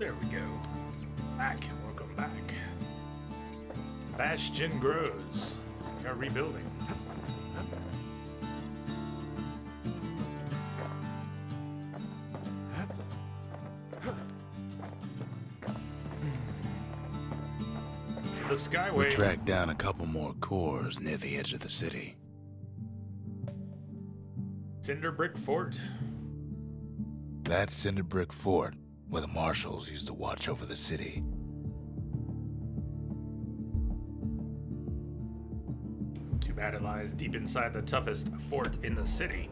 There we go. Back. Welcome back. Bastion grows. We are rebuilding. To the Skyway. We tracked down a couple more cores near the edge of the city. Cinder Brick Fort. That's Cinder Brick Fort, where the marshals used to watch over the city. Too bad it lies deep inside the toughest fort in the city.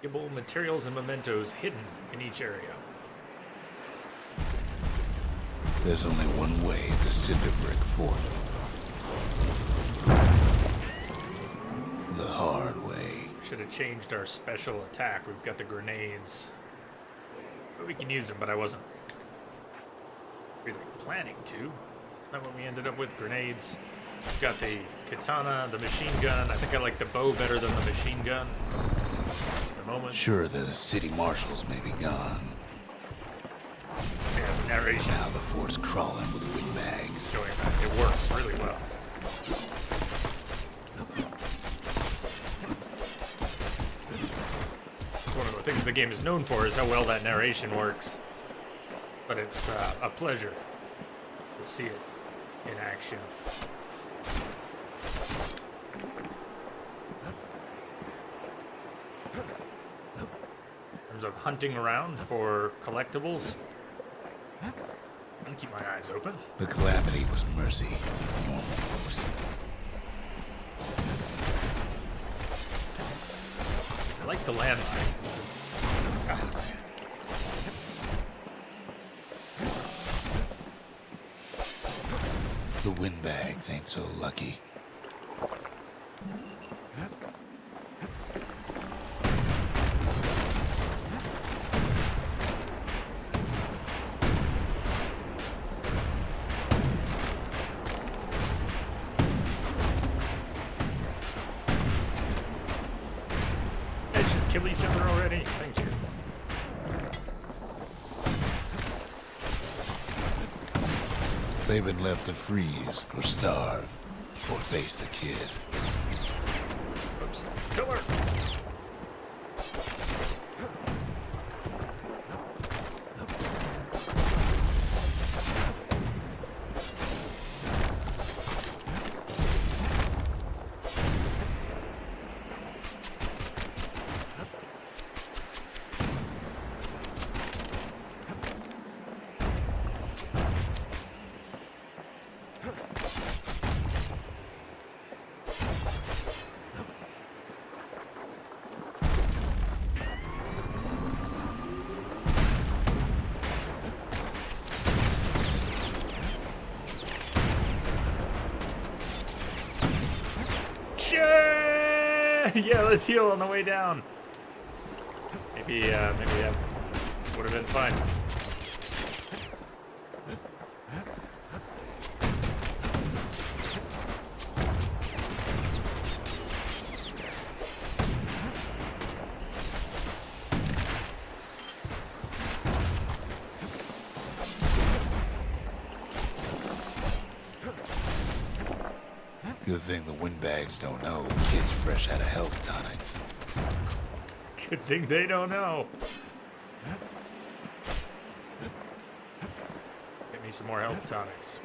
Valuable materials and mementos hidden in each area. There's only one way to Cinder Brick Fort. The hard way. Should have changed our special attack. We've got the grenades. But we can use them, but I wasn't really planning to. Not what we ended up with. Grenades. We've got the katana, the machine gun. I think I like the bow better than the machine gun at the moment. Sure, the city marshals may be gone. Yeah, the narration. Now the fort's crawling with windbags. Showing that it works really well. One of the things the game is known for is how well that narration works. But it's a pleasure to see it in action. In terms of hunting around for collectibles, I'm gonna keep my eyes open. The calamity was mercy for normal folks. I like the landmine. Ah, man. The windbags ain't so lucky. Let's just kill each other already. Thank you. They've been left to freeze or starve or face the kid. Oops. Kill her. Yeah, let's heal on the way down. Maybe that would have been fine. Good thing the windbags don't know kid's fresh out of health tonics. Good thing they don't know. Get me some more health tonics.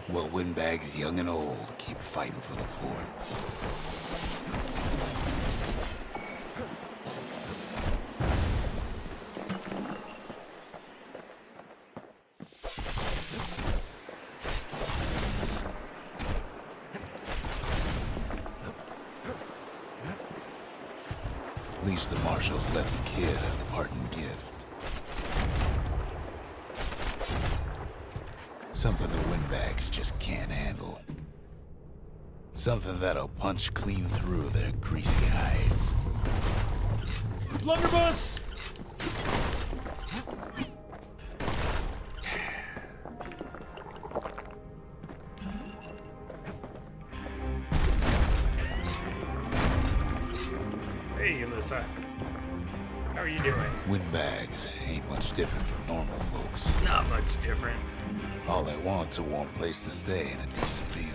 Well, windbags young and old keep fighting for the fort. At least the marshals left the kid a parting gift. Something the windbags just can't handle. Something that'll punch clean through their greasy hides. Blunderbuss! Hey, Alyssa. How are are you doing? Windbags ain't much different from normal folks. Not much different. All they want's a warm place to stay and a decent meal.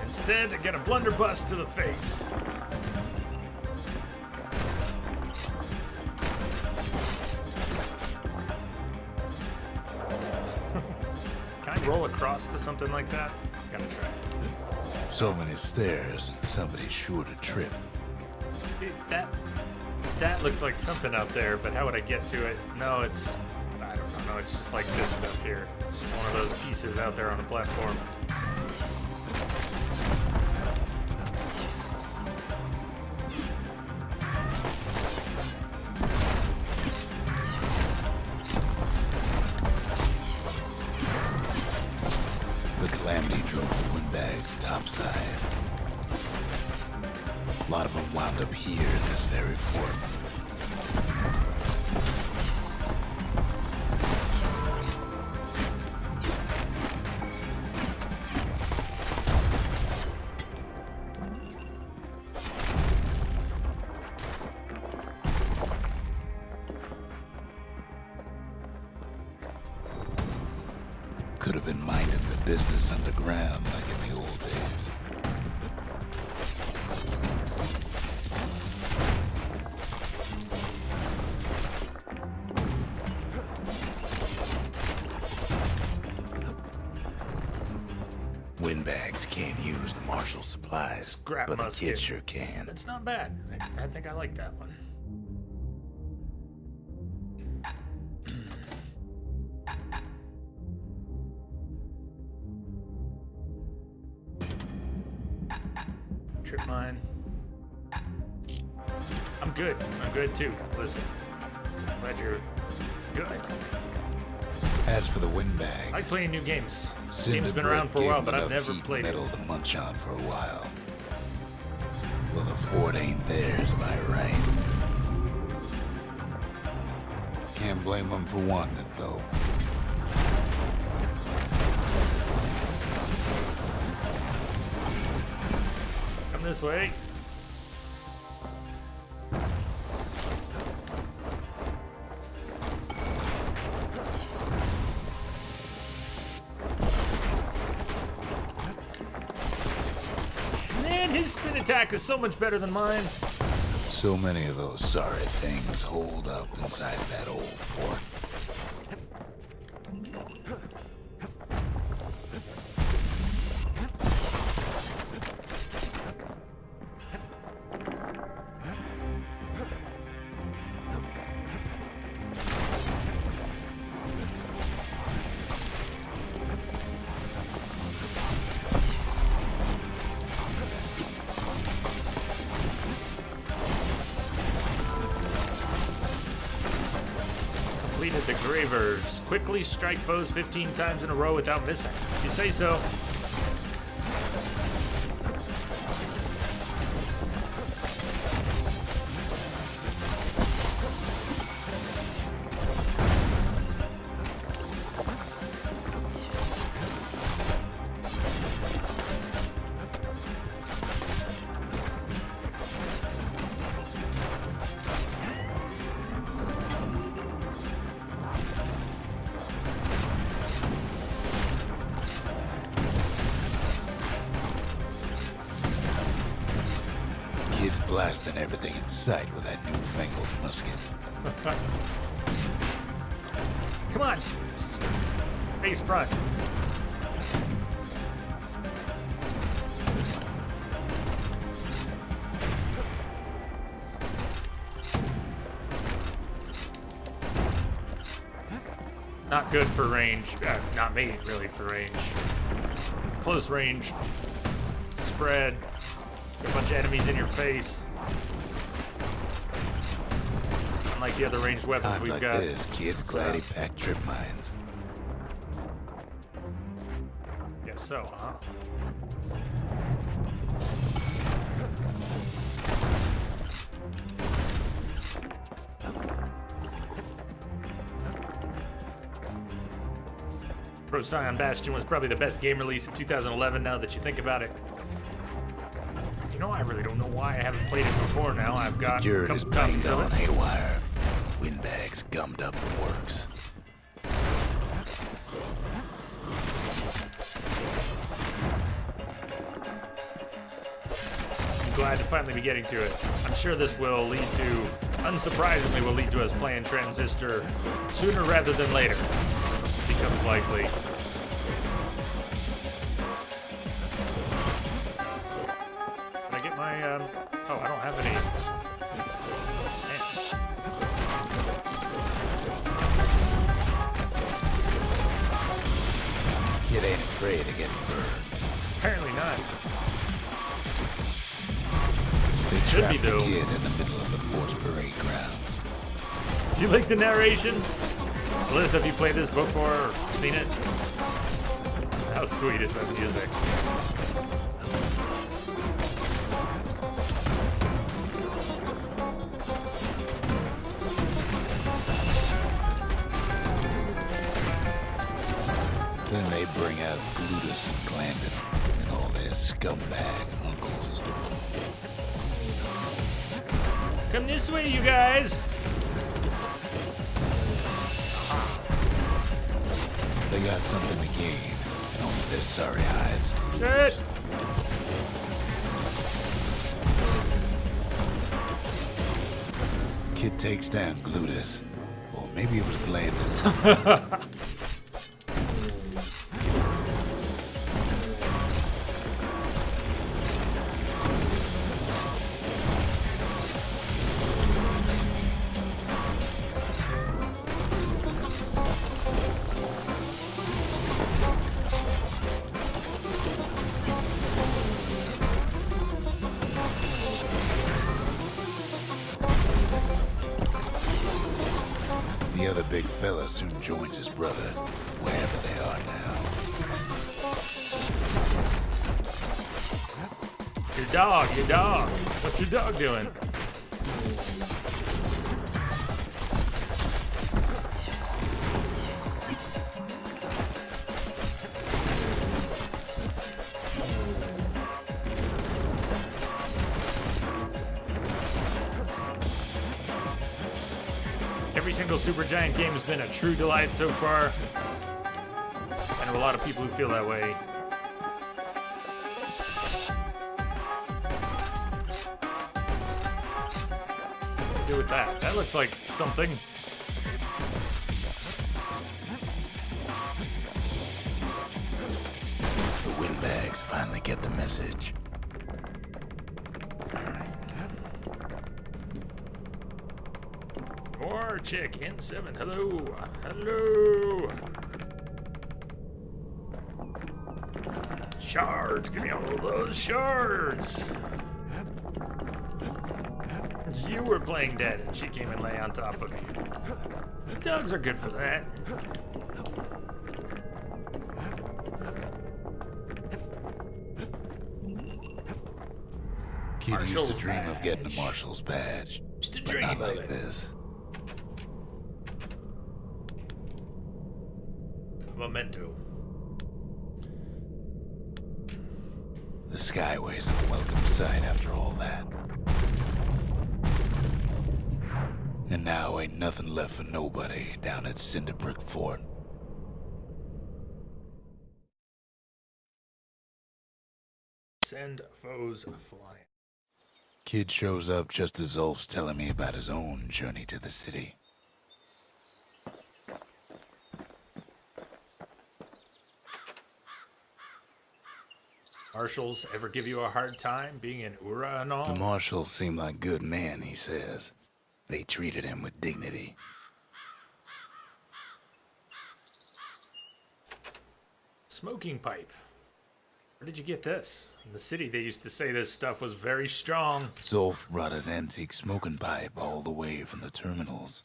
Instead, they get a blunderbuss to the face. Can I roll across to something like that? Gotta try. So many stairs, somebody's sure to trip. Dude, that looks like something out there, but how would I get to it? No, it's... I don't know. No, it's just like this stuff here. It's just one of those pieces out there on the platform. The Calamity drove the Windbags topside. A lot of them wound up here in this very fort. Could have been minding the business underground like in the old days. Windbags can't use the martial supplies, Scrap but the musket. kids sure can. That's not bad. I think I like that one. Trip mine. I'm good. I'm good too. Listen, glad you're good. As for the I like Windbags, playing new games. Cinder Game's been Brick around for a gave while, them but I've enough never heat played it. metal to munch on for a while. Well, the fort ain't theirs by right. Can't blame them for wanting it, though. Come this way. Man, his spin attack is so much better than mine. So many of those sorry things holed up inside that old fort. Completed the Gravers. Quickly strike foes 15 times in a row without missing. If you say so. Kids blasting everything in sight with that newfangled musket. Come on. Face front. Not good for range. Not me, really, for range. Close range. Spread. Get a bunch of enemies in your face. Unlike the other ranged weapons Times we've like got. this, kids glad he packed trip mines. Guess so, huh? Procyon Bastion was probably the best game release of 2011 now that you think about it. You know, I really don't know why I haven't played it before now. I've got a Security's couple been copies of gone it. haywire. Windbags gummed up the works. I'm glad to finally be getting to it. I'm sure this will lead to, unsurprisingly, will lead to us playing Transistor sooner rather than later. This becomes likely. Can I get my, oh, I don't have any. Man. Kid ain't afraid of getting burned. Apparently not. They Should be, trapped the though. kid in the middle of the fort's parade grounds. Do you like the narration? Liz, have you played this before or seen it? How sweet is that music? Then they bring out Glutus and Glandon and all their scumbag uncles. Come this way, you guys! They got something to gain, and only their sorry hides to lose. Shit! Kid takes down Glutus. Or maybe it was Glandon. The other big fella soon joins his brother, wherever they are now. Your dog, your dog. What's your dog doing? Every single Supergiant game has been a true delight so far. I know a lot of people who feel that way. What do I do with that? That looks like something. The windbags finally get the message. More check in 7. Hello. Hello. Shards. Give me all those shards. You were playing dead and she came and lay on top of you. Dogs are good for that. Kid used Marshal's to dream of getting a badge. marshal's badge, Just a but dream not of like it. this. Memento. The Skyway's a welcome sight after all that. And now ain't nothing left for nobody down at Cinderbrick Fort. Send foes flying. Kid shows up just as Ulf's telling me about his own journey to the city. Marshals ever give you a hard time being in Ura and all? The marshals seem like good men, he says. They treated him with dignity. Smoking pipe. Where did you get this? In the city, they used to say this stuff was very strong. Zolf brought his antique smoking pipe all the way from the terminals.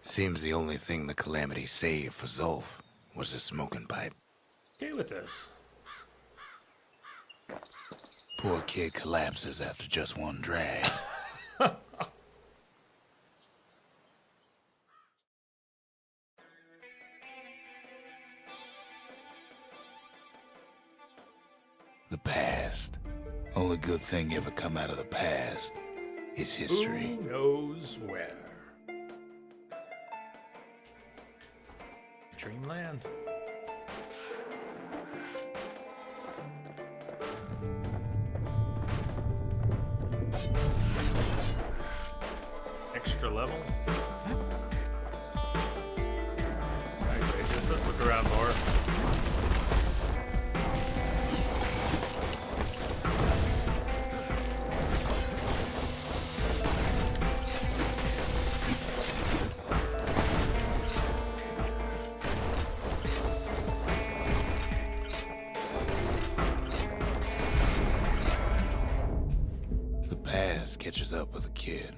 Seems the only thing the Calamity saved for Zolf was his smoking pipe. Okay with this. Poor kid collapses after just one drag. past. Only good thing ever come out of the past is history. Who knows where? Dreamland. Extra level. Let's look around more. The past catches up with the kid.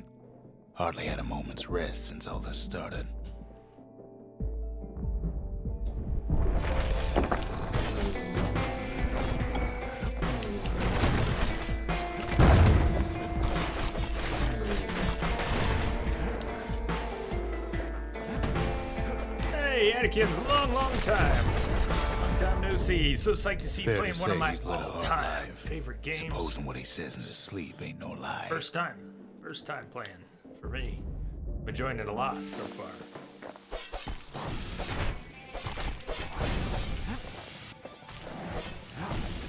Hardly had a moment's rest since all this started. Hey, Anakin's long time. Long time no see. So psyched to see you Fair playing to one of say my he's led a hard all-time life. favorite games. Supposing what he says in his sleep ain't no lie. First time playing for me. I'm enjoying it a lot so far.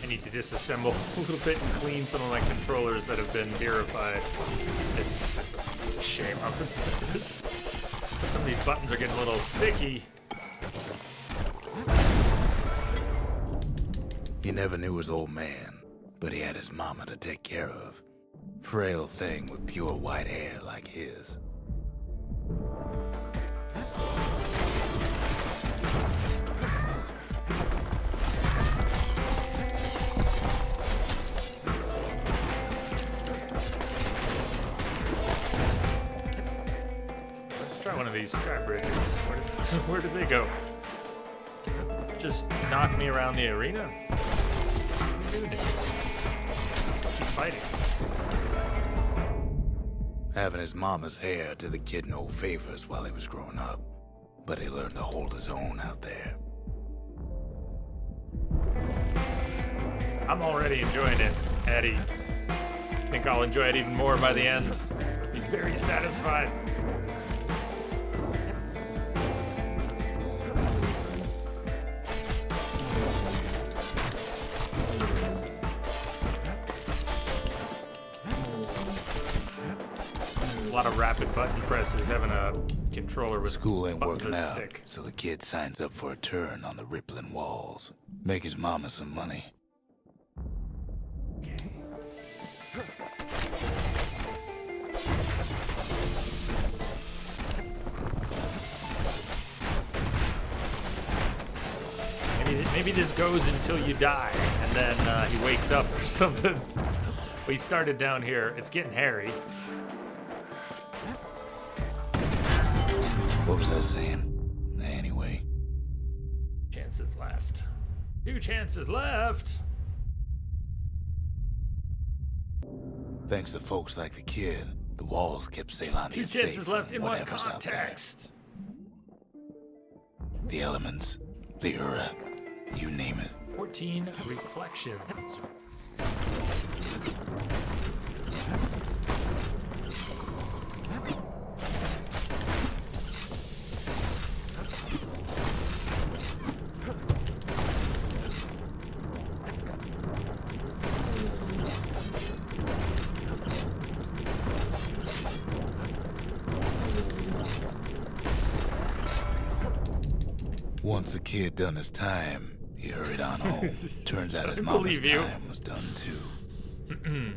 I need to disassemble a little bit and clean some of my controllers that have been verified. It's a shame. I'm embarrassed. Some of these buttons are getting a little sticky. He never knew his old man, but he had his mama to take care of. Frail thing with pure white hair like his. Let's try one of these sky bridges. Where did they go? Just knock me around the arena? Dude. Just keep fighting. Having his mama's hair did the kid no favors while he was growing up, but he learned to hold his own out there. I'm already enjoying it, Eddie. I think I'll enjoy it even more by the end. Be very satisfied. A lot of rapid button presses, having a controller with School ain't buttons working that out, stick. so the kid signs up for a turn on the rippling walls. Make his mama some money. Okay. Maybe this goes until you die, and then he wakes up or something. We started down here. It's getting hairy. What was I saying? Anyway. Chances left. 2 chances left. Thanks to folks like the kid, the walls kept Ceylon 2 safe chances from left in what whatever's out there. context? The elements, the Ura, you name it. 14 reflections. Once the kid done his time, he hurried on home. Turns out his mama's believe you. time was done too.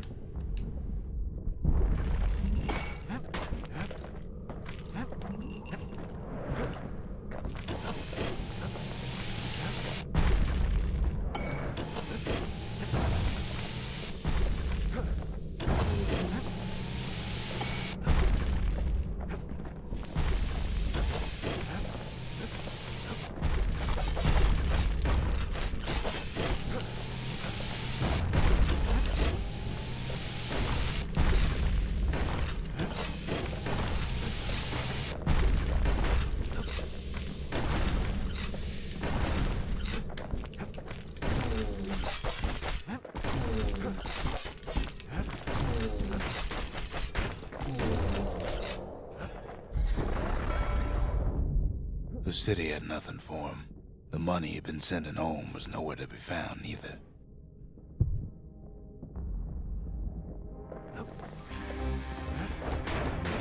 The city had nothing for him. The money he'd been sending home was nowhere to be found either.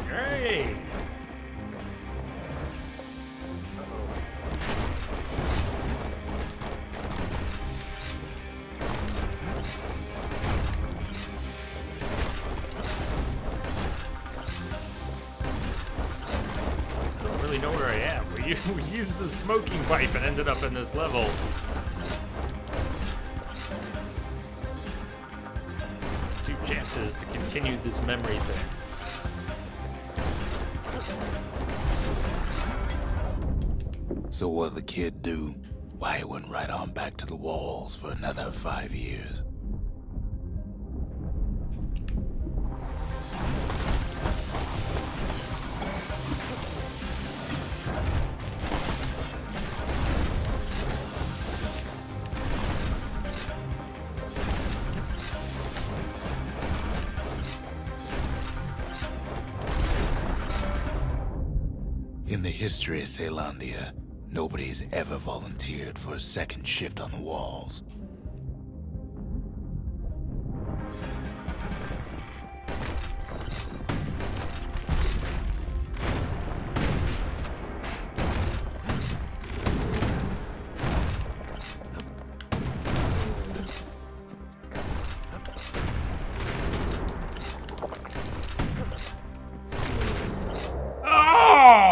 Hey! Know where I am. We used the smoking pipe and ended up in this level. Two chances to continue this memory thing. So what'd the kid do? Why, he went right on back to the walls for another 5 years. In the history of Caelondia, nobody's ever volunteered for a second shift on the walls.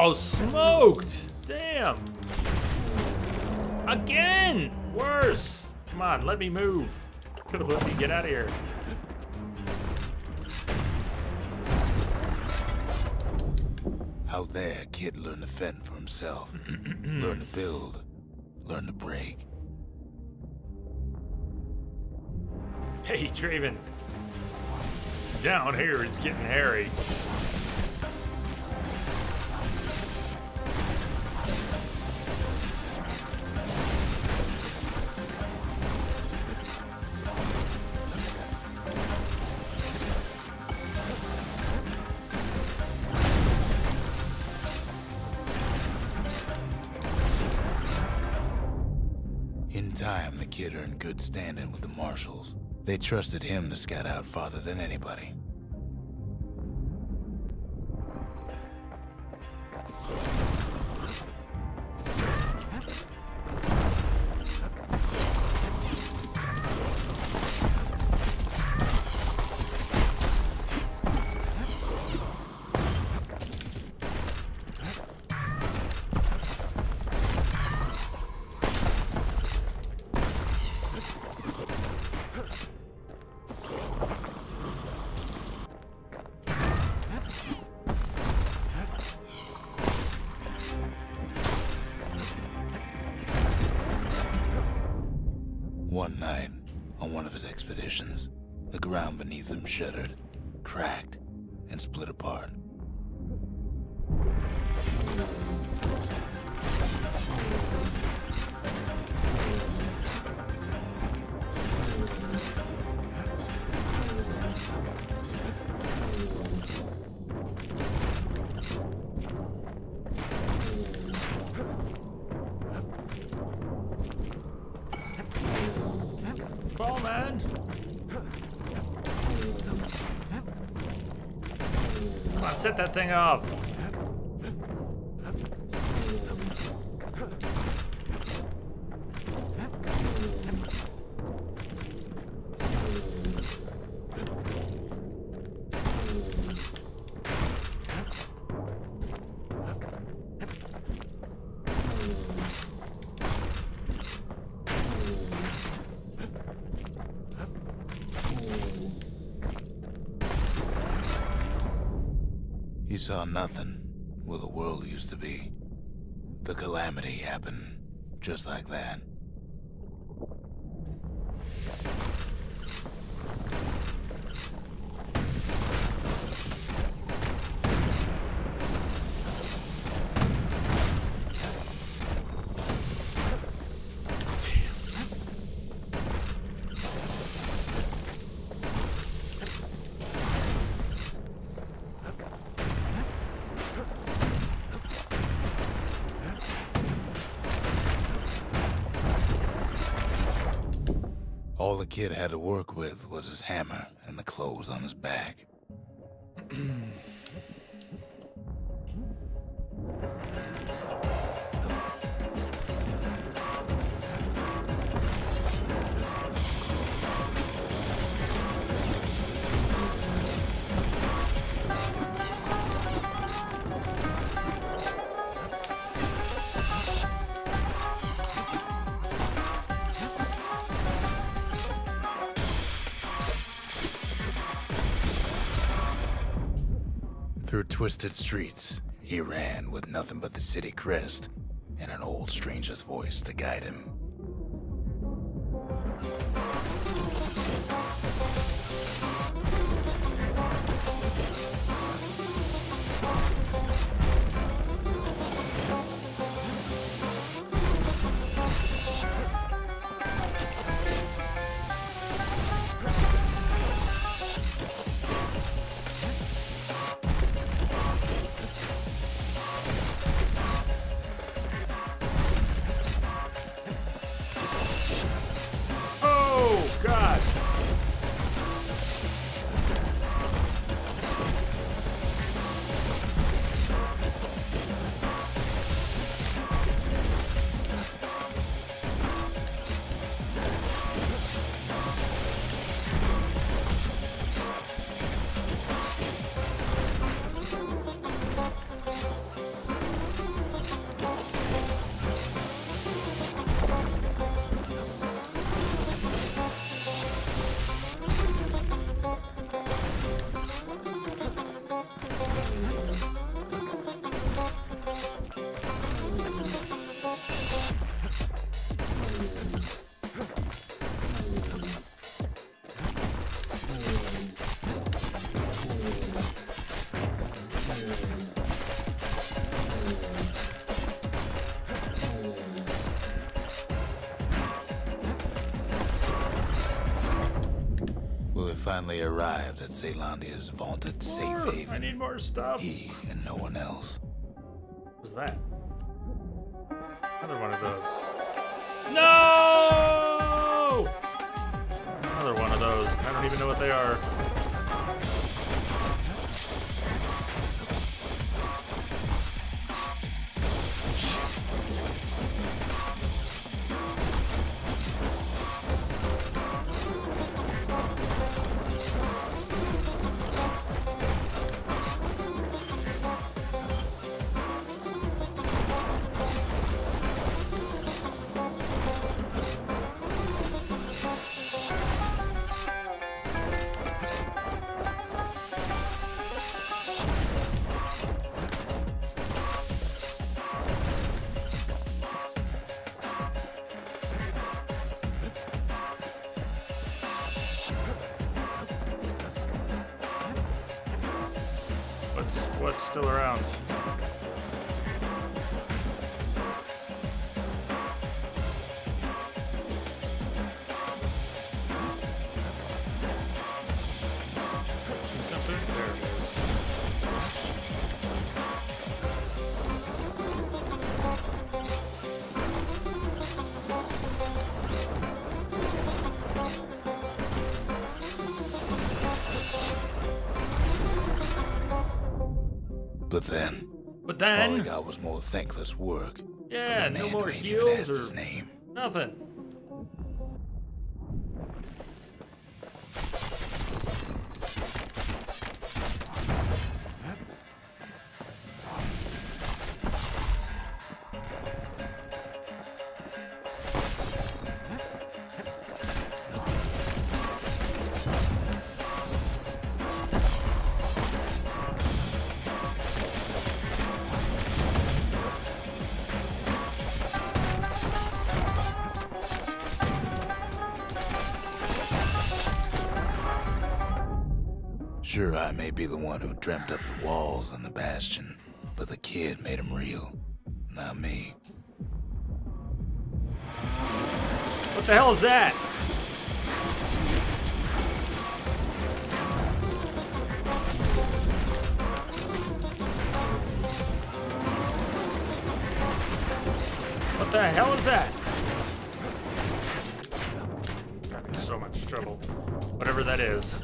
Oh, smoked! Damn! Again! Worse! Come on, let me move. Let me get out of here. Out there, kid learned to fend for himself. Learn to build. Learn to break. Hey, Draven. Down here, it's getting hairy. In time, the kid earned good standing with the marshals. They trusted him to scout out farther than anybody. One night, on one of his expeditions, the ground beneath him shuddered, cracked, and split apart. Fall, man! Come on, set that thing off. He saw nothing where the world used to be. The calamity happened just like that. All the kid had to work with was his hammer and the clothes on his back. Through twisted streets, he ran with nothing but the city crest and an old stranger's voice to guide him. God! Finally arrived at Caelondia's vaulted safe haven. I need more stuff. He and no one else. What was that? Another one of those. No! Another one of those. I don't even know what they are. What's still around? See something? There it is. But then, all I got was more thankless work. Yeah, no more heals or name. Nothing. Sure, I may be the one who dreamt up the walls and the Bastion, but the kid made them real, not me. What the hell is that? What the hell is that? I'm having so much trouble. Whatever that is.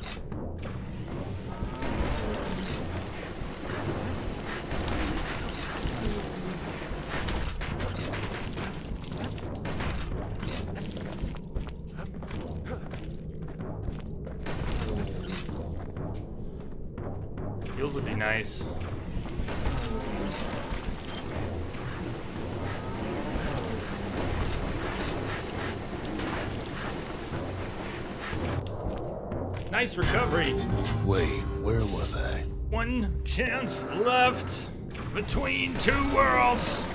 Heals would be nice. Nice recovery. Wait, where was I? One chance left between two worlds.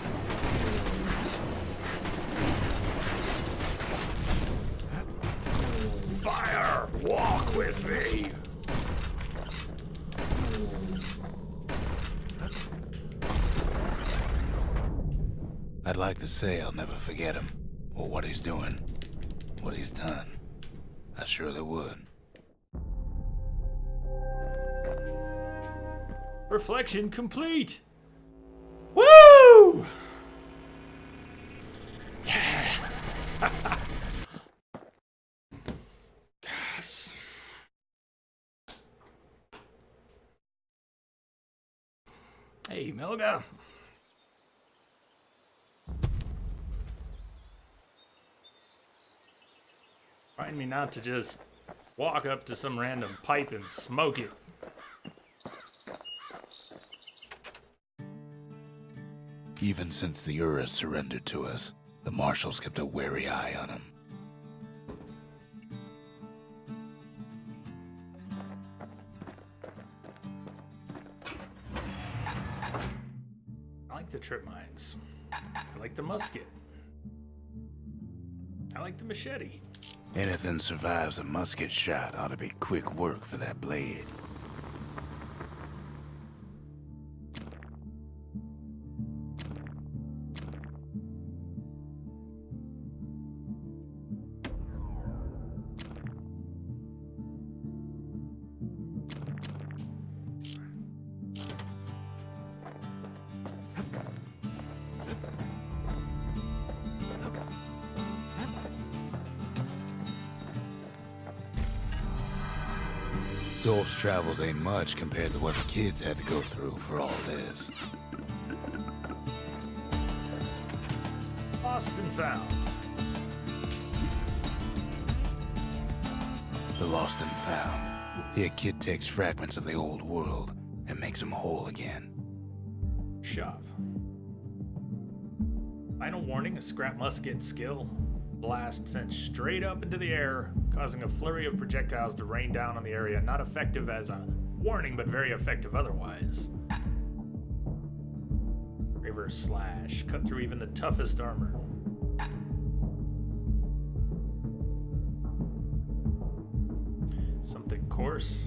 Fire, walk with me. I'd like to say I'll never forget him, or what he's doing, what he's done. I surely would. Reflection complete. Woo! Yeah. Yes. Hey, Melga. Remind me not to just walk up to some random pipe and smoke it. Even since the Ura surrendered to us, the Marshals kept a wary eye on him. I like the trip mines. I like the musket. I like the machete. Anything survives a musket shot ought to be quick work for that blade. Zolf's travels ain't much compared to what the kids had to go through for all this. Lost and found. The lost and found. Here, kid takes fragments of the old world and makes them whole again. Shop. Final warning, a scrap musket skill. Blast sent straight up into the air, causing a flurry of projectiles to rain down on the area. Not effective as a warning, but very effective otherwise. Reverse slash. Cut through even the toughest armor. Something coarse.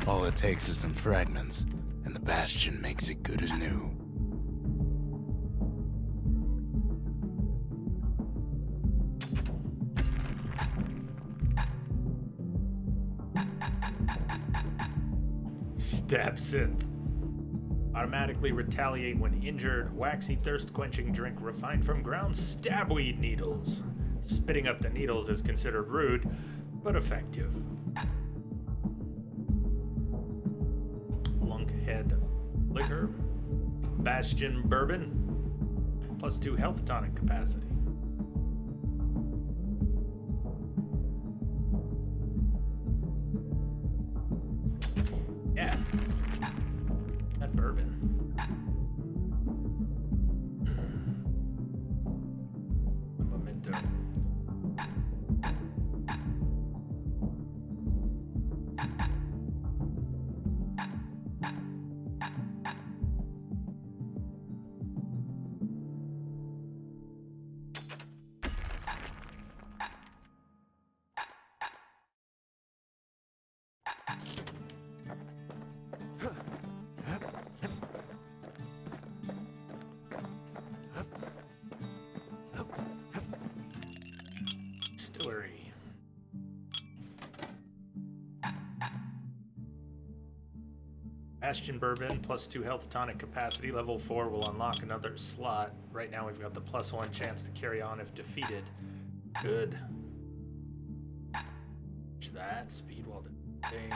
All it takes is some fragments, and the Bastion makes it good as new. Stab synth. Automatically retaliate when injured. Waxy thirst-quenching drink refined from ground stabweed needles. Spitting up the needles is considered rude, but effective. Lunkhead liquor. Bastion bourbon. +2 health tonic capacity. Yeah. That bourbon. A memento. Bastion bourbon, +2 health tonic capacity. Level 4 will unlock another slot. Right now we've got the +1 chance to carry on if defeated. Good. That speed while defeating.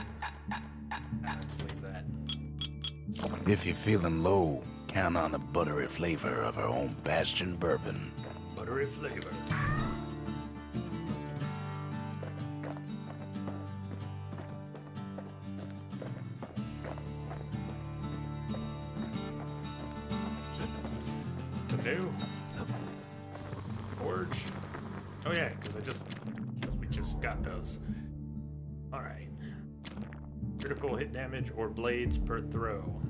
Let's leave that. If you're feeling low, count on the buttery flavor of our own Bastion bourbon. Buttery flavor. New forge. Oh yeah, because we just got those. All right. Critical hit damage or blades per throw.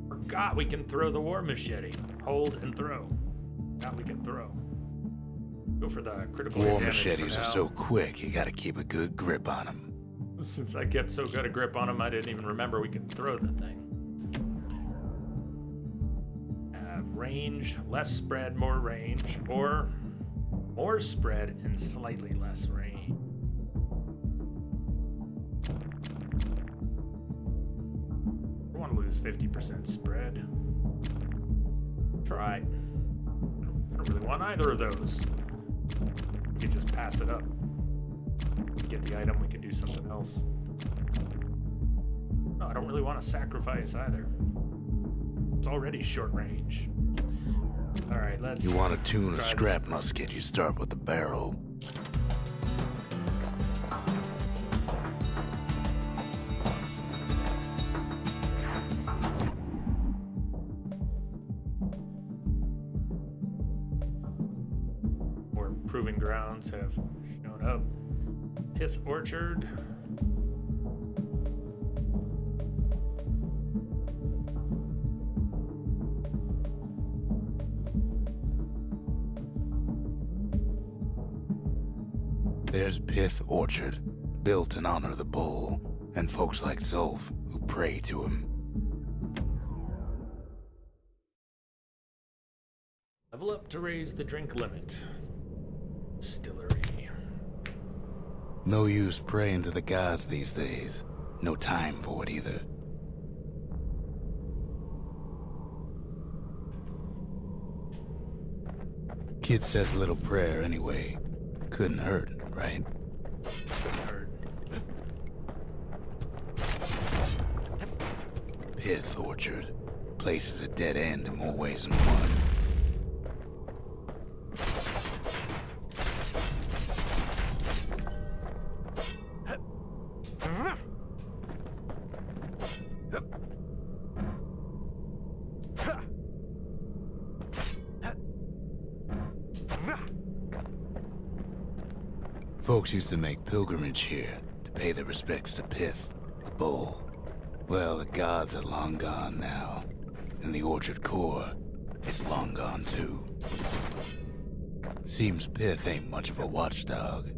Forgot we can throw the war machete. Hold and throw. Now we can throw. Go for the critical hit War damage machetes for are now. so quick, you gotta keep a good grip on them. Since I kept so good a grip on them, I didn't even remember we could throw the thing. Range, less spread, more range, or more spread and slightly less range. I want to lose 50% spread. Try. I don't really want either of those. We could just pass it up. Get the item, we could do something else. No, I don't really want to sacrifice either. It's already short range. All right, let's. You want to tune a try scrap musket, you start with the barrel. More proving grounds have shown up. Pith Orchard. There's Pith Orchard, built in honor of the bull, and folks like Zulf who pray to him. Level up to raise the drink limit. Distillery. No use praying to the gods these days. No time for it either. Kid says a little prayer anyway. Couldn't hurt, right? Heard. Pith Orchard. Place is a dead end in more ways than one. Folks used to make pilgrimage here to pay their respects to Pith, the bull. Well, the gods are long gone now, and the orchard core is long gone too. Seems Pith ain't much of a watchdog.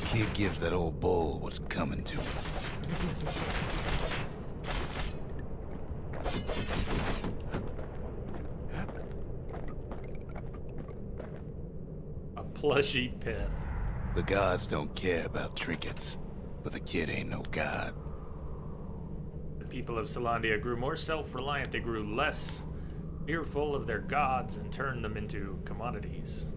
Kid gives that old bull what's coming to him. A plushy Pith. The gods don't care about trinkets, but the kid ain't no god. The people of Solandia grew more self-reliant. They grew less fearful of their gods and turned them into commodities.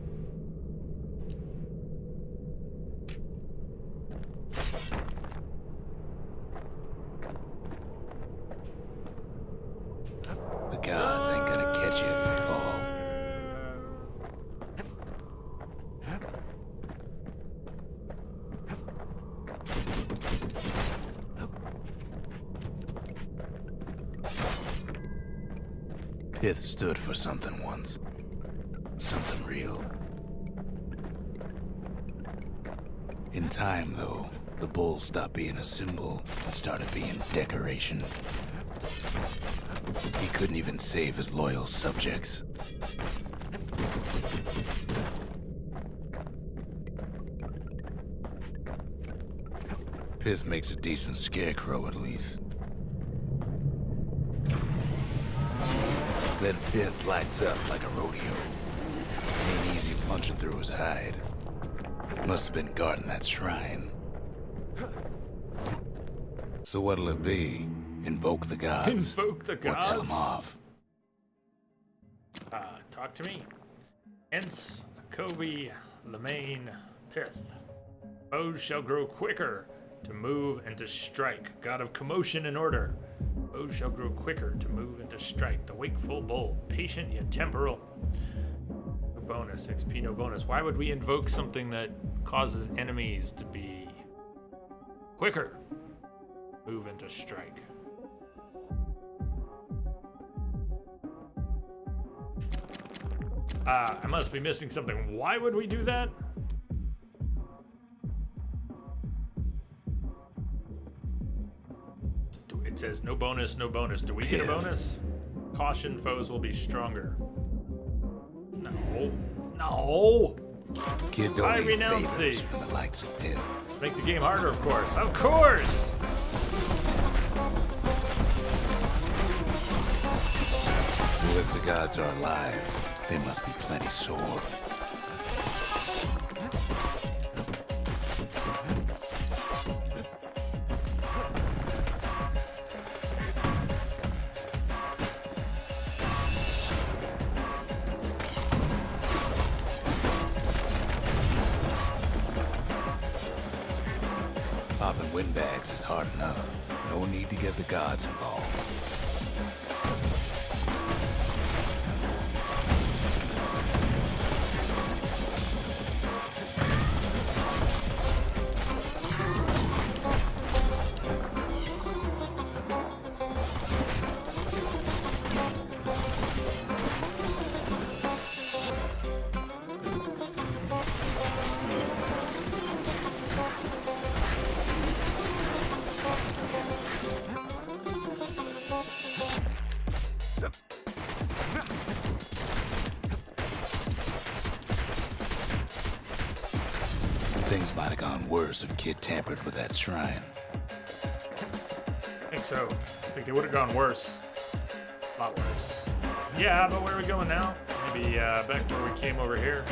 The gods ain't gonna catch you if you fall. Pith stood for something once. Something real. In time, though, the bull stopped being a symbol and started being decoration. He couldn't even save his loyal subjects. Pith makes a decent scarecrow, at least. Then Pith lights up like a rodeo. Ain't easy punching through his hide. Must have been guarding that shrine. So what'll it be? Invoke the gods? Invoke the gods? Or tell them off? Talk to me. Hence, Kobe, Lemaine, Pith. Bows shall grow quicker to move and to strike. God of commotion and order. Bows shall grow quicker to move and to strike. The wakeful bull, patient yet temporal. No bonus, XP no bonus. Why would we invoke something that causes enemies to be quicker? Move and to strike. I must be missing something. Why would we do that? It says no bonus, no bonus. Do we get a bonus? Caution, foes will be stronger. No. No! Kid, don't I need renounce favors thee. from the likes of Pith. Make the game harder, of course. Of course! Well, if the gods are alive, they must be plenty sore. Popping windbags is hard enough. No need to get the gods involved. Things might have gone worse if Kid tampered with that shrine. I think so. I think they would have gone worse. A lot worse. Yeah, but where are we going now? Maybe back where we came over here.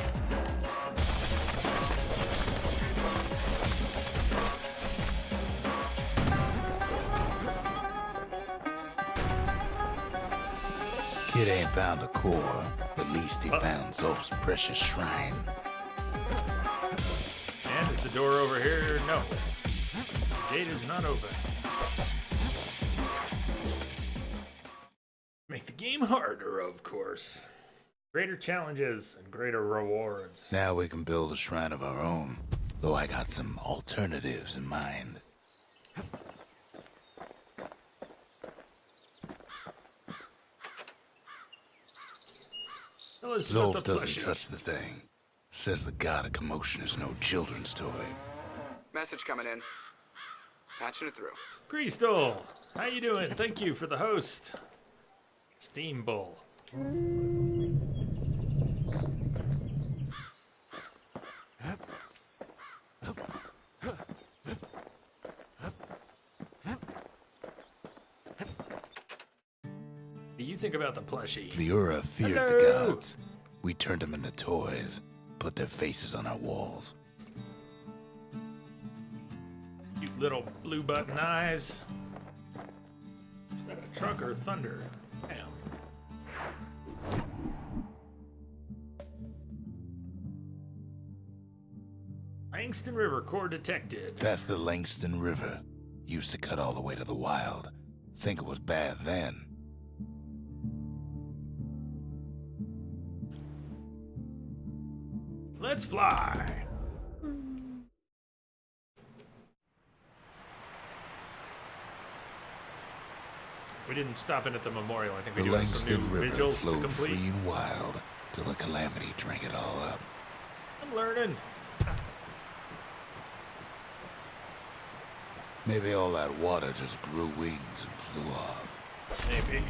Kid ain't found a core, but at least he found Zolf's precious shrine. And is the door over here? No. The gate is not open. Make the game harder, of course. Greater challenges and greater rewards. Now we can build a shrine of our own, though I got some alternatives in mind. Now let's put the Zolf doesn't plushie. touch the thing. Says the god of commotion is no children's toy. Message coming in. Patching it through. Greasel, how you doing? Thank you for the host. Steam Bull. What do you think about the plushie? The Ura feared the Hello. gods. We turned them into toys, put their faces on our walls. Cute little blue button eyes. Is that a truck or thunder? Damn. Langston River core detected. Past the Langston River. Used to cut all the way to the wild. Think it was bad then. Let's fly. We didn't stop in at the memorial. I think we The do have some Langston new River vigils to flowed complete. free and wild till the calamity drank it all up. I'm learning. Maybe all that water just grew wings and flew off. Maybe.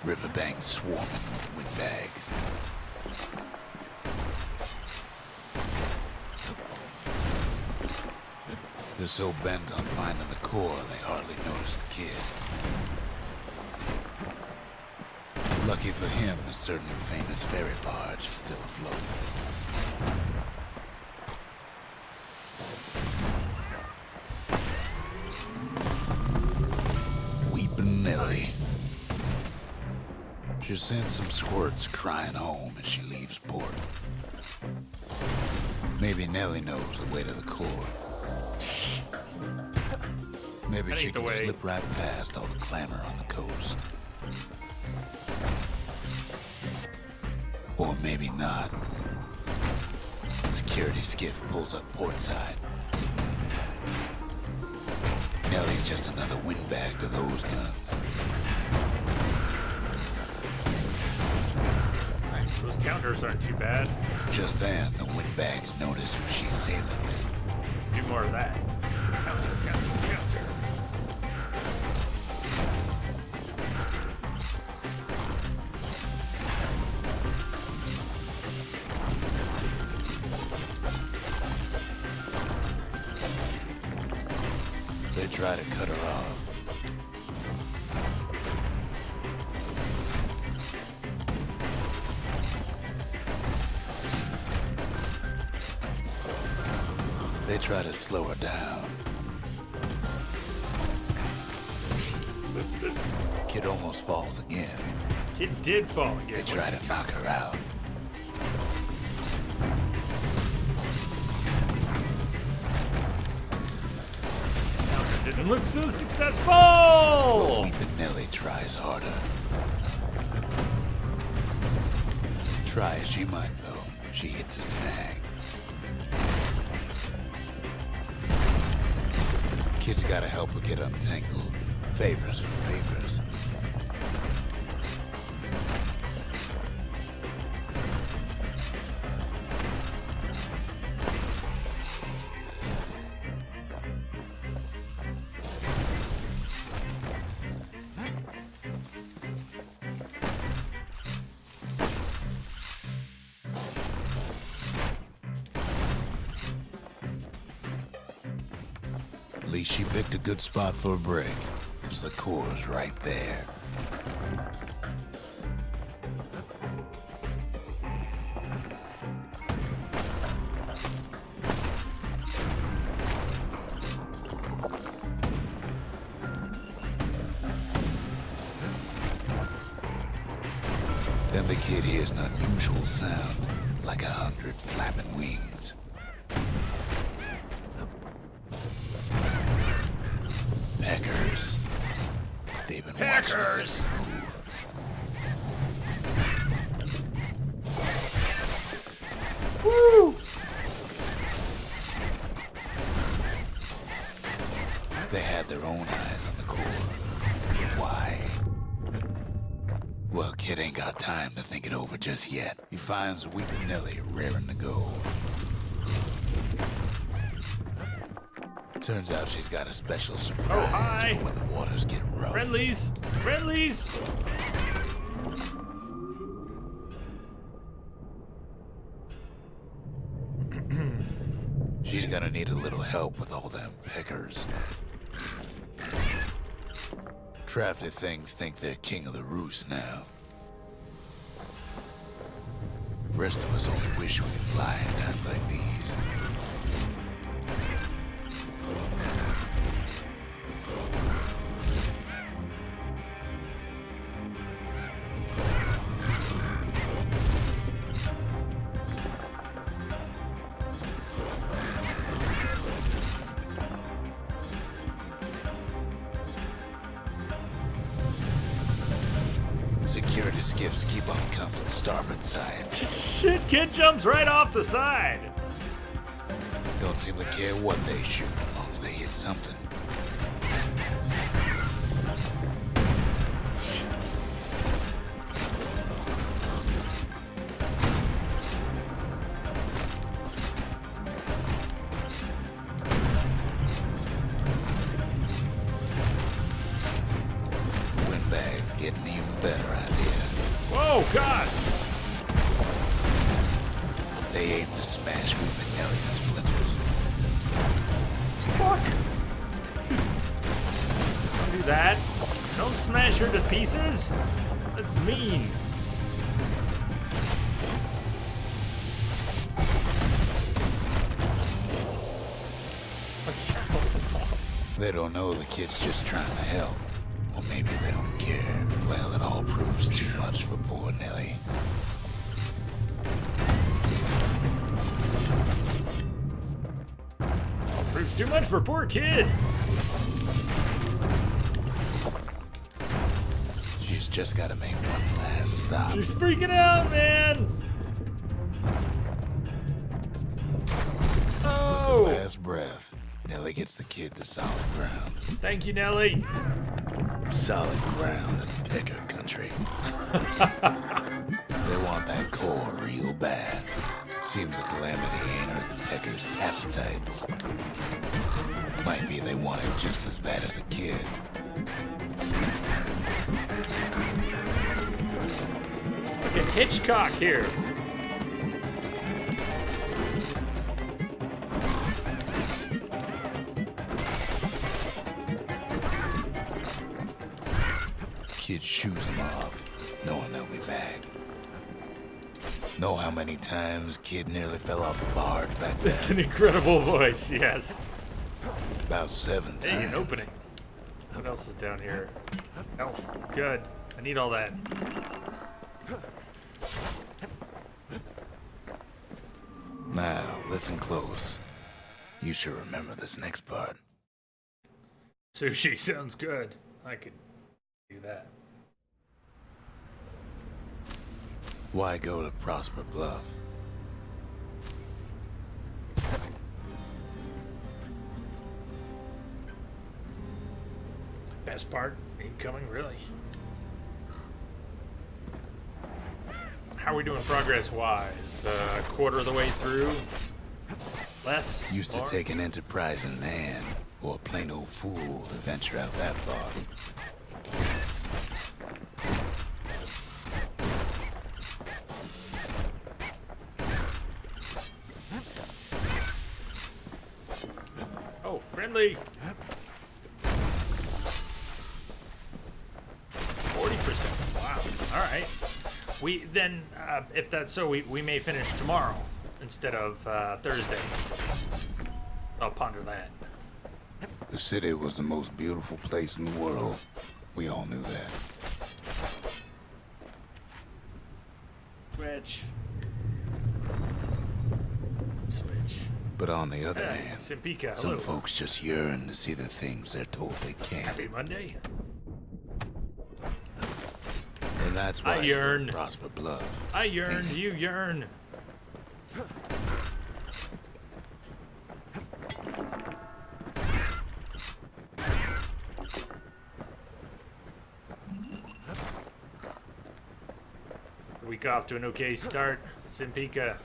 Riverbank swarming with windbags. They're so bent on finding the core, they hardly notice the kid. Lucky for him, a certain famous ferry barge is still afloat. Weepin' Nellie. She sent some squirts crying home as she leaves port. Maybe Nellie knows the way to the core. Maybe That she ain't the can way. slip right past all the clamor on the coast. Or maybe not. A security skiff pulls up portside. Nellie's just another windbag to those guns. Nice. Those counters aren't too bad. Just then, the windbags notice who she's sailing with. Do more of that. Counter, counter, counter. They try to cut her off. They try to slow her down. Kid almost falls again. Kid did fall again. They try to knock her out. Counter didn't look so But successful. Weepin' Nellie tries harder. Try as she might, though, she hits a snag. Kid's gotta help her get untangled. Favors for favors. At least she picked a good spot for a break. The core's right there. Then the kid hears an unusual sound, like 100 flapping wings. Peckers. They've been watching us Peckers. every move. Woo! They had their own eyes on the core. Why? Well, kid ain't got time to think it over just yet. He finds Weepin' Nellie raring to go. Turns out she's got a special surprise Oh, hi. for when the waters get rough. Friendlies! Friendlies! She's gonna need a little help with all them peckers. Traffic things think they're king of the roost now. Rest of us only wish we could fly in times like these. Security skiffs keep on coming starboard side. Shit, kid jumps right off the side. Don't seem to care what they shoot, as long as they hit something. Windbags getting even better at it. Oh, God! They aim to smash with McNelly to splinters. Fuck! Don't do that. Don't smash her to pieces. That's mean. They don't know the kid's just trying to help. Or maybe they don't care. Well, it all proves too much for poor Nellie. Proves too much for poor kid. She's just gotta make one last stop. She's freaking out, man. With her Oh! last breath, Nellie gets the kid to solid ground. Thank you, Nellie. Solid ground in Pecker country. They want that core real bad. Seems a calamity ain't hurt the Peckers' appetites. Might be they want it just as bad as a kid. Fucking Hitchcock here. Kid shoes them off, knowing they'll be back. Know how many times kid nearly fell off the barge back there? It's an incredible voice, yes. About 7 times. Hey, an opening. What else is down here? Elf. Good. I need all that. Now, listen close. You should remember this next part. Sushi sounds good. I could do that. Why go to Prosper Bluff? Best part, incoming, really. How are we doing progress-wise? A quarter of the way through? Less? Used to More? take an enterprising man or a plain old fool to venture out that far. Oh, friendly. 40%. Wow. All right. We then, if that's so, we may finish tomorrow instead of Thursday. I'll ponder that. The city was the most beautiful place in the world. We all knew that. Switch. Switch. But on the other hand, Simpika, some hello. folks just yearn to see the things they're told they can't. Happy Monday. And that's why I you go to yearn. Prosper Bluff. I yearn, you yearn. The week off to an okay start. Simpika.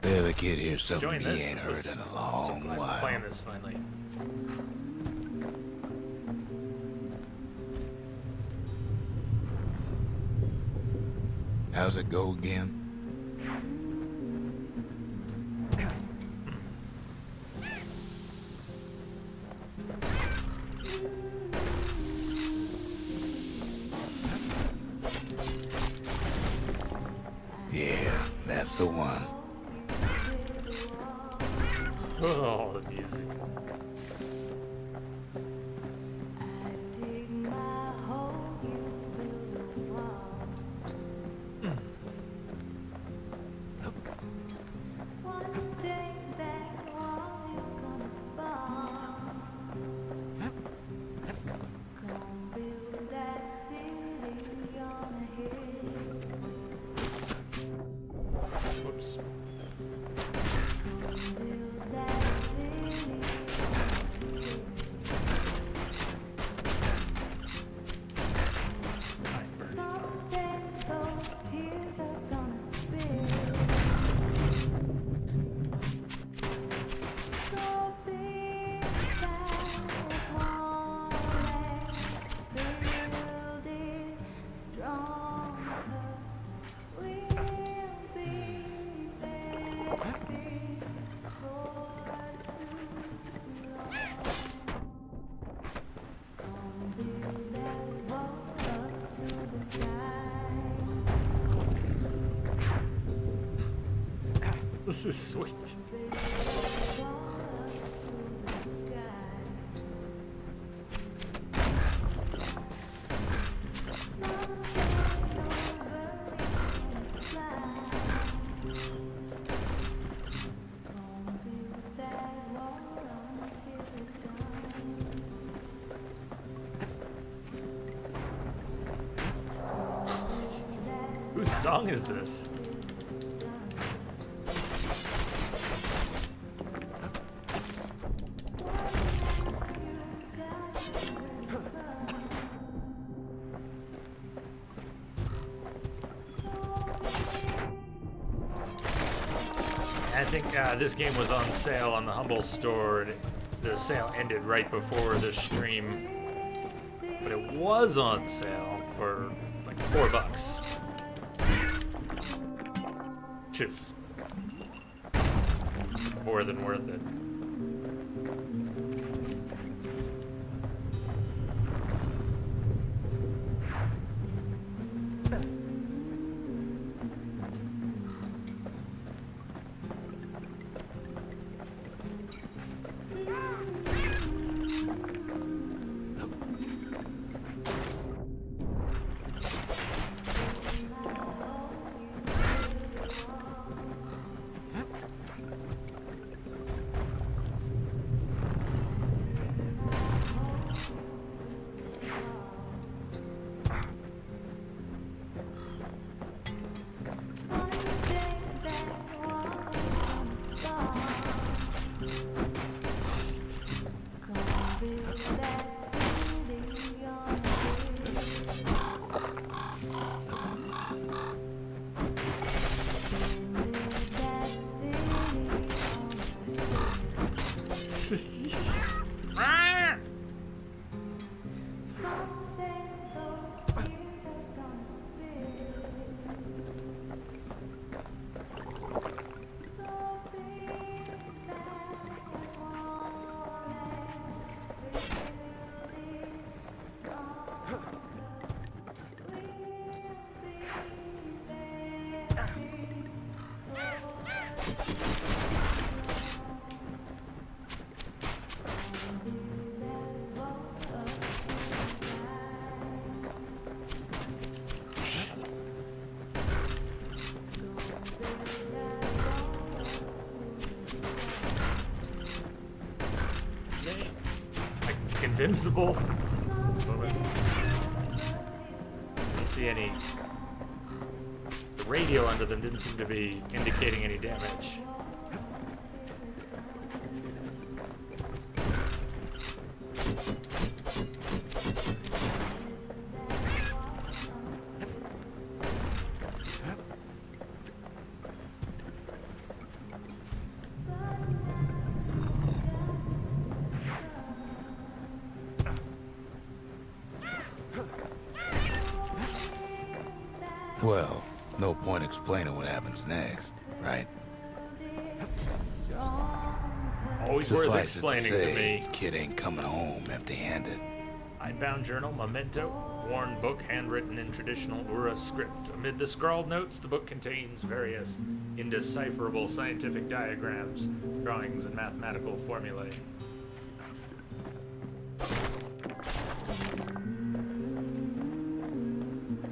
There, the kid hears something Enjoying he this. ain't This heard was in a so long glad we're while. playing this finally. How's it go again? Yeah, that's the one. Oh, the music. Whoops. This is sweet. Whose song is this? I think this game was on sale on the Humble store. The sale ended right before the stream, but it was on sale for like $4, which is more than worth it. Invincible. Didn't see any. The radio under them didn't seem to be indicating any damage. Well, no point explaining what happens next, right? Always worth Suffice it to explaining say, to me. kid ain't coming home empty-handed. Hidebound journal, memento, worn book, handwritten in traditional Ura script. Amid the scrawled notes, the book contains various indecipherable scientific diagrams, drawings, and mathematical formulae.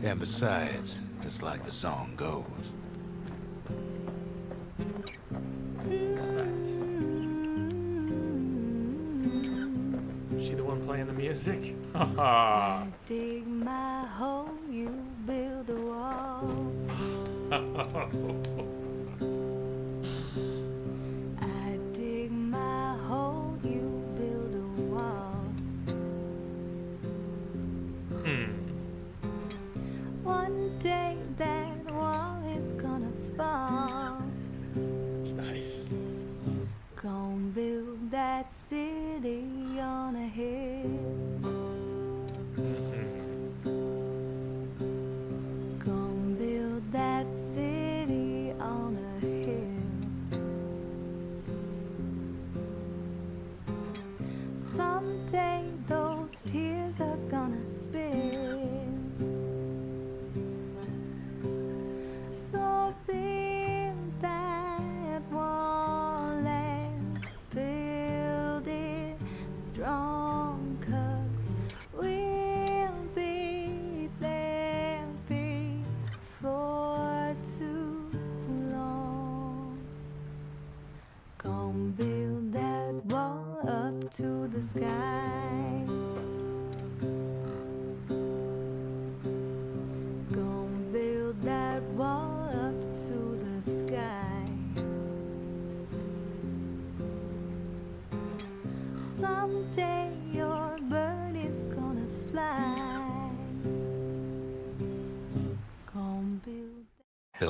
And besides, it's like the song goes. Who's that? Is she the one playing the music? Haha. Dig my hole, you build a wall. I dig my hole, you build a wall. One day that wall is gonna fall. It's nice. Gonna build that city on a hill. Gonna build that city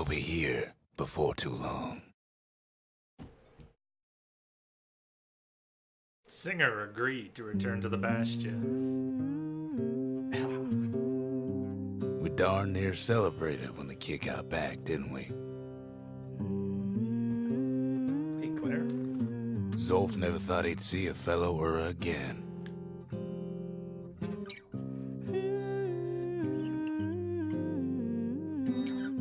They'll be here before too long. Singer agreed to return to the Bastion. We darn near celebrated when the kid got back, didn't we? Hey, Claire. Zolf never thought he'd see a fellow Ura again.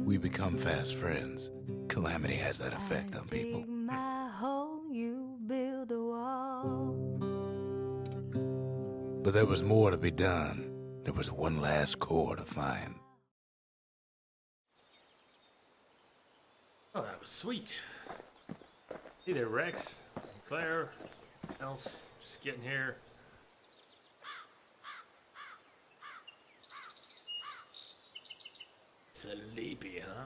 We become fast friends. Calamity has that effect on people. Dig my hole, you build a wall. But there was more to be done. There was one last core to find. Oh, that was sweet. Hey there, Rex. Claire. Else, just getting here. Sleepy, huh?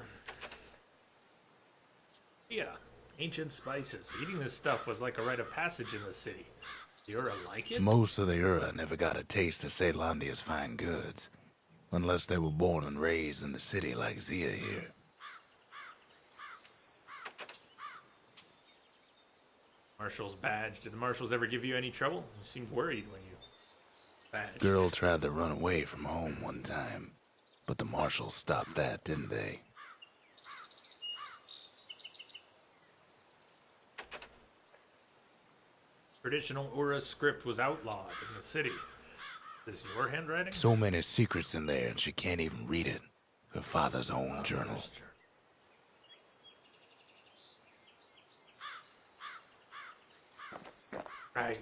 Yeah, ancient spices. Eating this stuff was like a rite of passage in the city. The Ura like it? Most of the Ura never got a taste of Ceylondia's fine goods, unless they were born and raised in the city like Zia here. Marshal's badge. Did the marshals ever give you any trouble? You seemed worried when you badged. Girl tried to run away from home one time, but the marshals stopped that, didn't they? Traditional Ura script was outlawed in the city. Is your handwriting? So many secrets in there, and she can't even read it. Her father's own journal.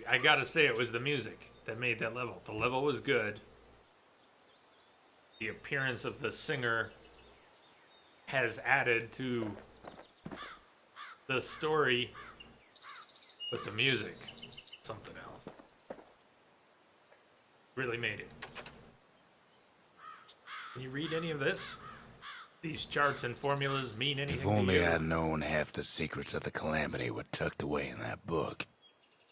I gotta say, it was the music that made that level. The level was good. The appearance of the singer has added to the story, but the music, something else. Really made it. Can you read any of this? These charts and formulas mean anything If to only you? I'd known half the secrets of the Calamity were tucked away in that book.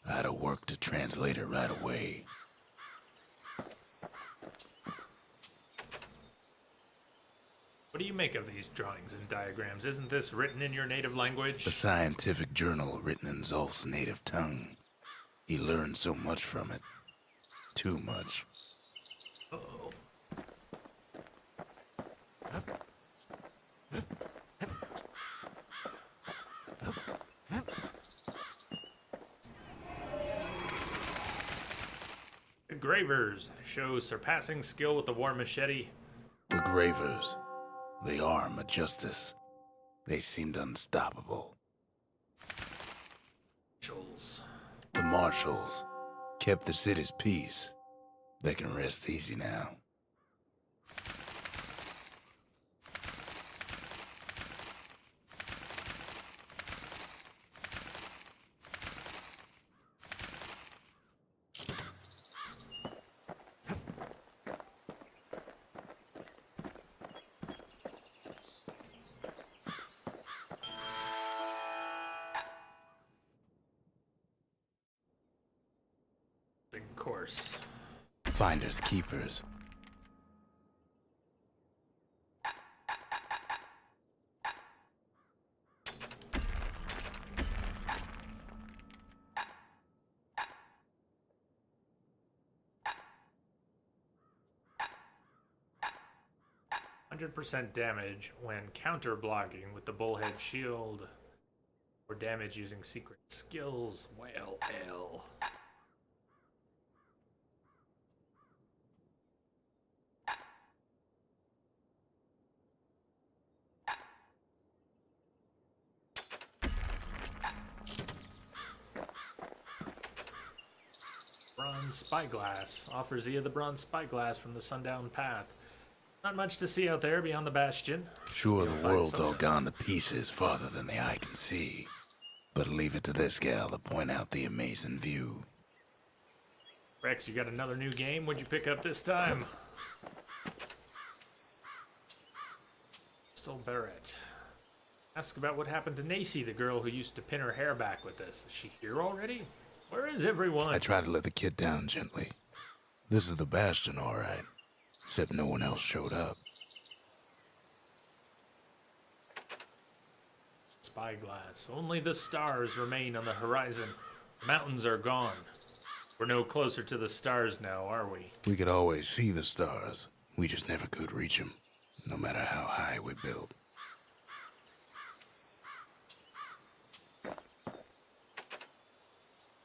I'd have worked to translate it right away. What do you make of these drawings and diagrams? Isn't this written in your native language? A scientific journal written in Zolf's native tongue. He learned so much from it. Too much. Uh-oh. The Gravers show surpassing skill with the war machete. The Gravers. The arm of justice. They seemed unstoppable. Marshals. The Marshals kept the city's peace. They can rest easy now. Of course. Finders keepers. %, damage when counter blocking with the bullhead shield, or damage using secret skills. Well, L. Bronze Spyglass offers Zia the bronze spyglass from the Sundown Path. Not much to see out there beyond the Bastion. Sure, You'll the find world's some- all gone to pieces farther than the eye can see. But leave it to this gal to point out the amazing view. Rex, you got another new game? What'd you pick up this time? Still Barrett. Ask about what happened to Nacy, the girl who used to pin her hair back with this. Is she here already? Where is everyone? I tried to let the kid down gently. This is the Bastion, all right. Except no one else showed up. spyglass. Only the stars remain on the horizon. The mountains are gone. We're no closer to the stars now, are we? We could always see the stars. We just never could reach them, no matter how high we built.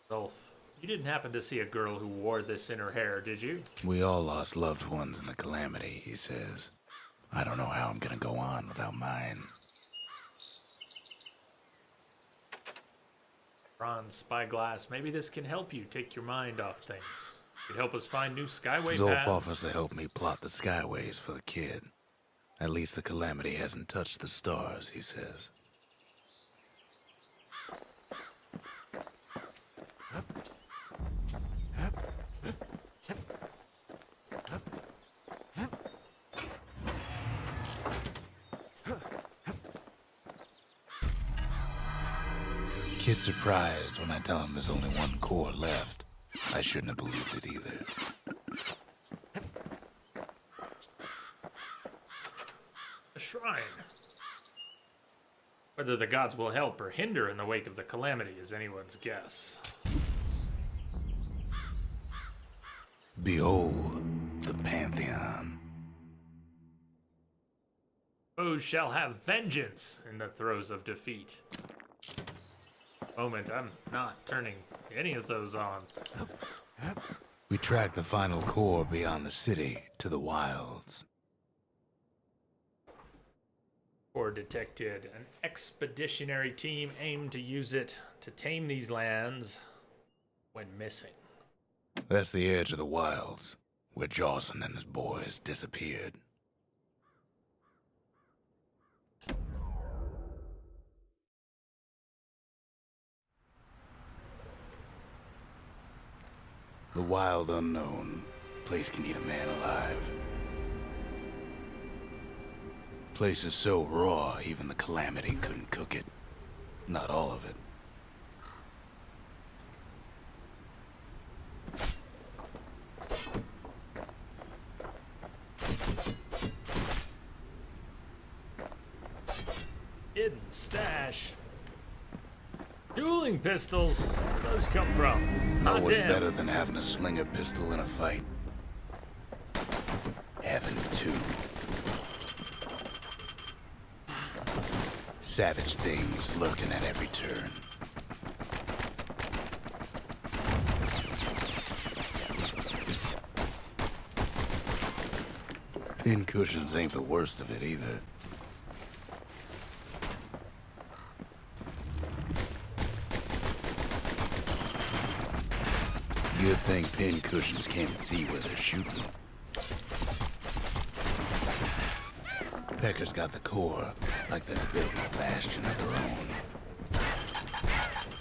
Dolph, you didn't happen to see a girl who wore this in her hair, did you? We all lost loved ones in the calamity, he says. I don't know how I'm gonna go on without mine. Bronze spyglass, maybe this can help you take your mind off things. Could help us find new skyway Zolf paths. offers to help me plot the skyways for the kid. At least the calamity hasn't touched the stars, he says. Kid's surprised when I tell him there's only one core left. I shouldn't have believed it either. A shrine. Whether the gods will help or hinder in the wake of the calamity is anyone's guess. Behold, the Pantheon. Foes shall have vengeance in the throes of defeat. Moment, I'm not turning any of those on. We track the final core beyond the city to the wilds. Or detected. An expeditionary team aimed to use it to tame these lands when missing. That's the edge of the wilds, where Jawson and his boys disappeared. The wild unknown. Place can eat a man alive. Place is so raw, even the calamity couldn't cook it. Not all of it. Hidden stash. Dueling pistols. Where those come from? Know Hot what's damn. better than having a slinger pistol in a fight? Having two. Savage things lurking at every turn. Pin cushions ain't the worst of it either. Good thing pin cushions can't see where they're shooting. Pecker's got the core, like they're building a bastion of their own.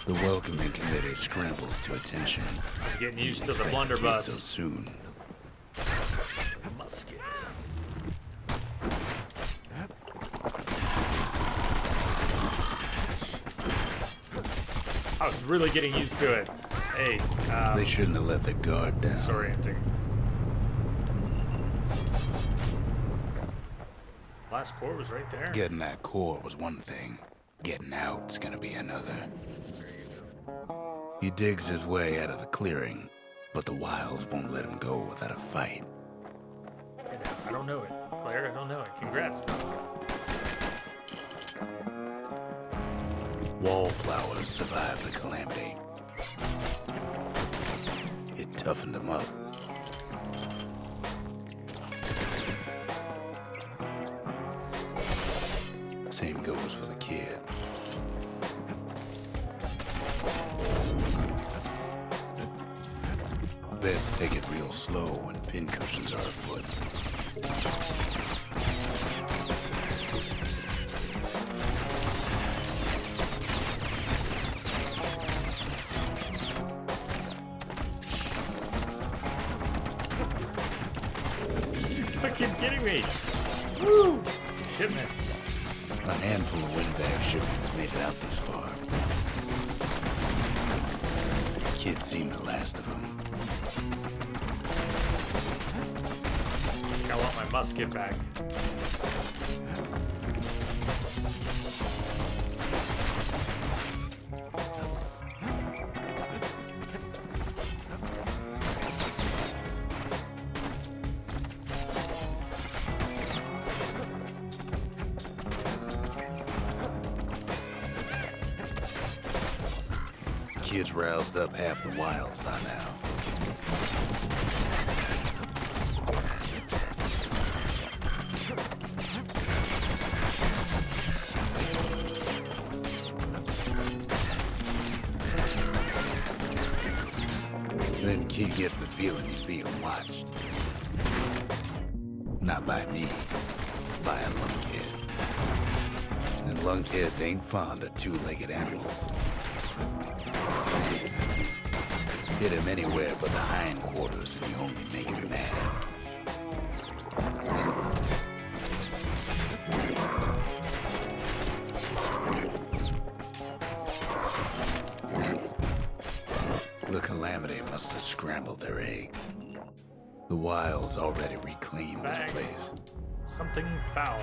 The welcoming committee scrambles to attention. I was getting used to Didn't the expect kid blunderbuss. so soon. Musket. I was really getting used to it. Hey, They shouldn't have let their guard down. disorienting. Last core was right there. Getting that core was one thing. Getting out's gonna be another. There you go. He digs his way out of the clearing, but the wilds won't let him go without a fight. Okay, now, I don't know it. Claire, I don't know it. Congrats, though. Wallflowers survived the calamity. It toughened them up. Same goes for the kid. Best take it real slow when pincushions are afoot. You fucking kidding me? Woo! Shipment. A handful of windbag shipments made it out this far. Kids seen the last of them. I want my musket back. Kids roused up half the wilds by now. Then Kid gets the feeling he's being watched. Not by me, by a lunkhead. And lunkheads ain't fond of two-legged animals. Hit him anywhere but the hindquarters and you only make him mad. The Calamity must have scrambled their eggs. The Wilds already reclaimed this Bang. place. Something foul.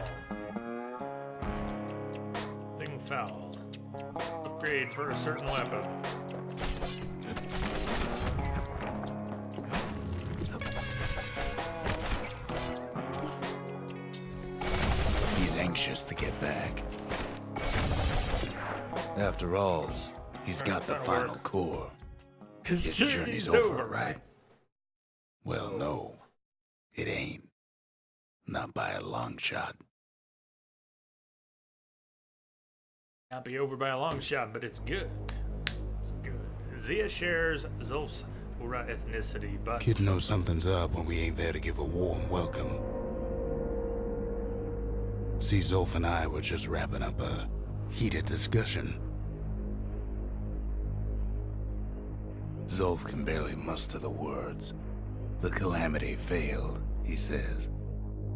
Something foul. Upgrade for a certain weapon. He's anxious to get back. After all, he's got the final core. His journey's over, right? Well, no, it ain't. Not by a long shot. Not be over by a long shot, but it's good. It's good. Zia shares Zulf's Ura ethnicity, but... Kid knows something's up when we ain't there to give a warm welcome. See, Zulf and I were just wrapping up a heated discussion. Zulf can barely muster the words. The Calamity failed, he says,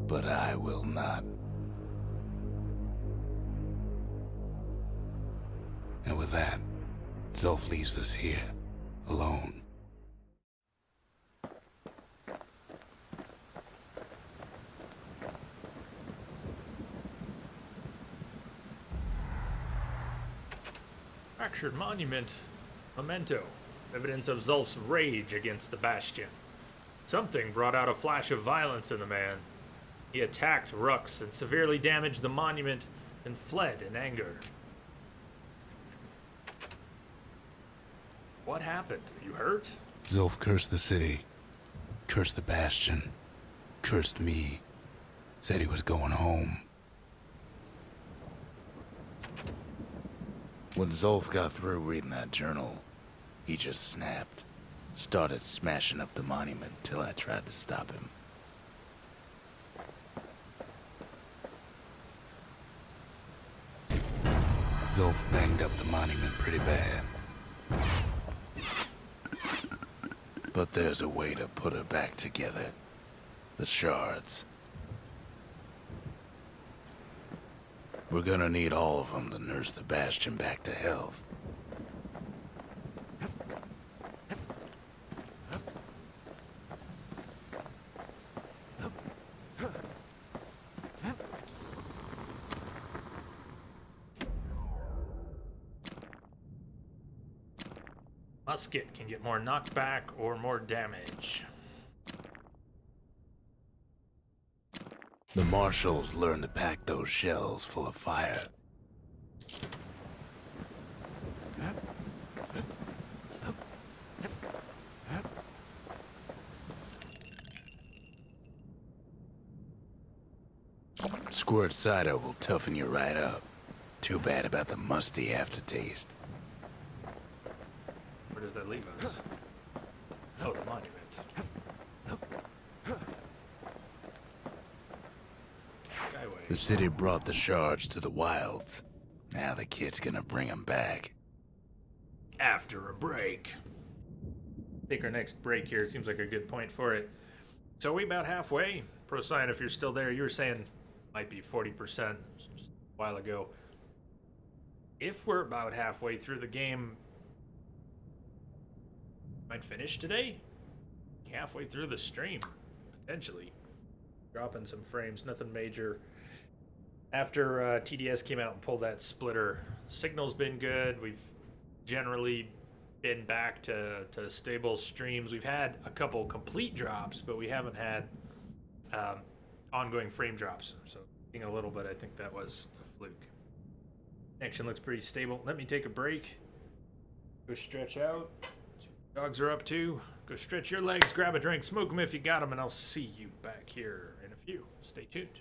but I will not. And with that, Zulf leaves us here, alone. Fractured monument. Memento. Evidence of Zulf's rage against the Bastion. Something brought out a flash of violence in the man. He attacked Rux and severely damaged the monument and fled in anger. What happened? You hurt? Zulf cursed the city, cursed the Bastion, cursed me, said he was going home. When Zulf got through reading that journal, he just snapped. Started smashing up the monument till I tried to stop him. Zulf banged up the monument pretty bad. But there's a way to put her back together. The shards. We're gonna need all of them to nurse the Bastion back to health. Musket can get more knockback or more damage. The marshals learned to pack those shells full of fire. Squirt cider will toughen you right up. Too bad about the musty aftertaste. Where does that leave us? Oh, the monument. Skyway. The city brought the shards to the wilds. Now the kid's gonna bring them back. After a break. Take our next break here. It seems like a good point for it. So we about halfway. Procyon, if you're still there, you were saying might be 40% just a while ago. If we're about halfway through the game, might finish today? Halfway through the stream, potentially. Dropping some frames, nothing major After TDS came out and pulled that splitter, signal's been good. We've generally been back to stable streams. We've had a couple complete drops, but we haven't had ongoing frame drops. So being a little bit, I think that was a fluke. Connection looks pretty stable. Let me take a break. Go stretch out. Dogs are up too. Go stretch your legs, grab a drink, smoke them if you got them, and I'll see you back here in a few. Stay tuned.